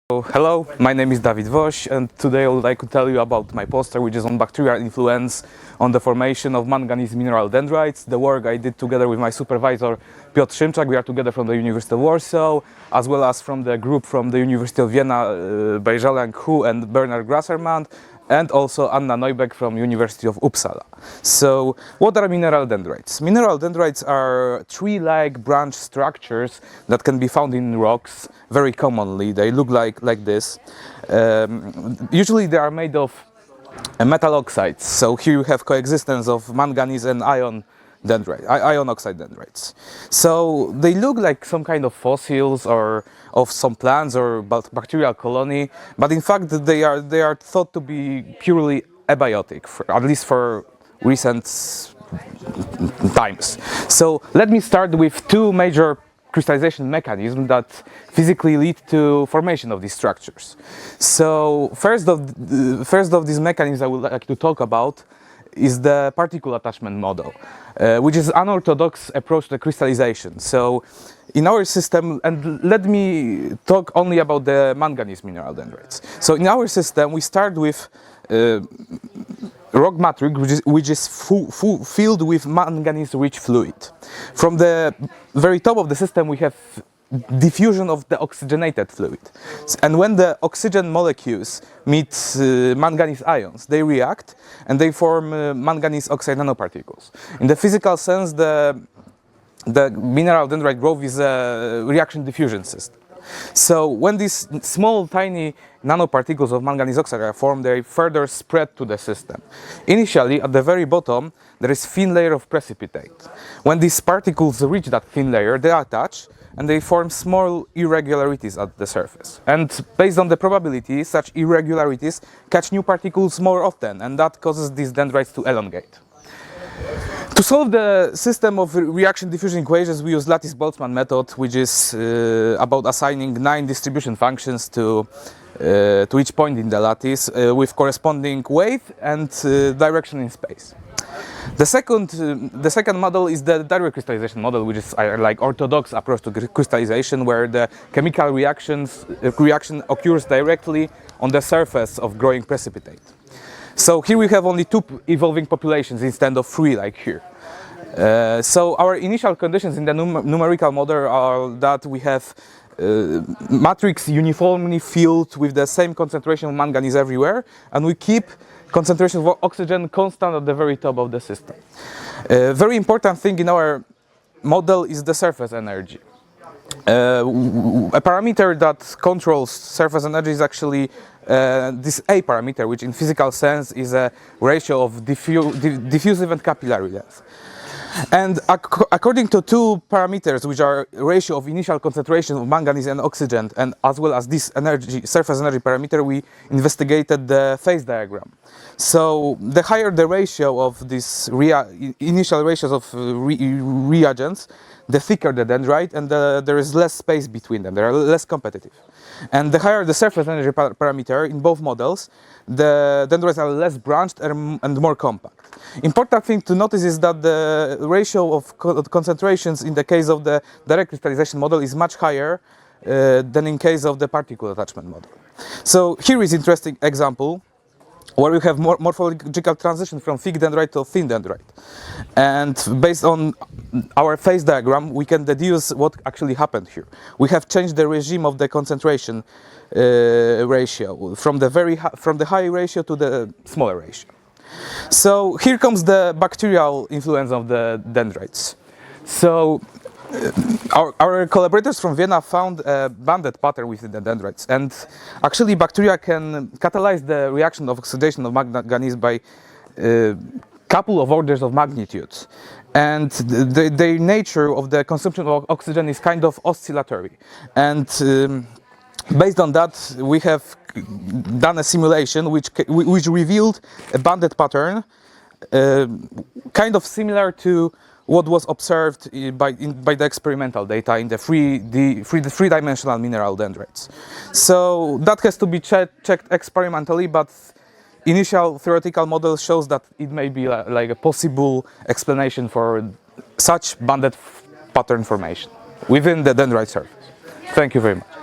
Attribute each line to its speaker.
Speaker 1: Hello, my name is Dawid Woś, and today I would like to tell you about my poster, which is on bacterial influence on the formation of manganese mineral dendrites. The work I did together with my supervisor Piotr Szymczak. We are together from the University of Warsaw, as well as from the group from the University of Vienna, Bacterial and Bernard Grassermann, and also Anna Neubeck from University of Uppsala. So, what are mineral dendrites? Mineral dendrites are tree-like branch structures that can be found in rocks very commonly. They look like this. Usually they are made of metal oxides. So here you have coexistence of manganese and iron oxide dendrites. So they look like some kind of fossils or of some plants or bacterial colony, but in fact they are thought to be purely abiotic, at least for recent times. So let me start with two major crystallization mechanisms that physically lead to formation of these structures. So first of these mechanisms I would like to talk about is the particle attachment model, which is an unorthodox approach to crystallization. So in our system, and let me talk only about the manganese mineral dendrites. So in our system we start with rock matrix which is filled with manganese-rich fluid. From the very top of the system we have diffusion of the oxygenated fluid, and when the oxygen molecules meet manganese ions, they react and they form manganese oxide nanoparticles. In the physical sense, the mineral dendrite growth is a reaction-diffusion system. So when these small tiny nanoparticles of manganese oxide are formed, they further spread to the system. Initially, at the very bottom, there is thin layer of precipitate. When these particles reach that thin layer, they attach and they form small irregularities at the surface. And based on the probability, such irregularities catch new particles more often, and that causes these dendrites to elongate. To solve the system of reaction-diffusion equations, we use lattice-Boltzmann method, which is about assigning 9 distribution functions to each point in the lattice with corresponding weight and direction in space. The second model is the direct crystallization model, which is like orthodox approach to crystallization, where the chemical reaction occurs directly on the surface of growing precipitate. So here we have only 2 evolving populations instead of 3 like here. So our initial conditions in the numerical model are that we have matrix uniformly filled with the same concentration of manganese everywhere, and we keep concentration of oxygen constant at the very top of the system. Very important thing in our model is the surface energy. A parameter that controls surface energy is actually this A parameter, which in physical sense is a ratio of diffusive and capillary length. And according to 2 parameters, which are ratio of initial concentration of manganese and oxygen, and as well as this surface energy parameter, we investigated the phase diagram. So the higher the ratio of these initial ratios of reagents, the thicker the dendrite, and there is less space between them. They are less competitive. And the higher the surface energy parameter in both models, the dendrites are less branched and more compact. Important thing to notice is that the ratio of concentrations in the case of the direct crystallization model is much higher than in case of the particle attachment model. So here is an interesting example where we have morphological transition from thick dendrite to thin dendrite. And based on our phase diagram, we can deduce what actually happened here. We have changed the regime of the concentration ratio from the high ratio to the smaller ratio. So here comes the bacterial influence of the dendrites. So our collaborators from Vienna found a banded pattern within the dendrites, and actually bacteria can catalyze the reaction of oxidation of manganese by couple of orders of magnitude, and the nature of the consumption of oxygen is kind of oscillatory, and based on that we have done a simulation which revealed a banded pattern kind of similar to what was observed by the experimental data in the three-dimensional mineral dendrites. So that has to be checked experimentally, but initial theoretical model shows that it may be like a possible explanation for such banded pattern formation within the dendrite surface. Thank you very much.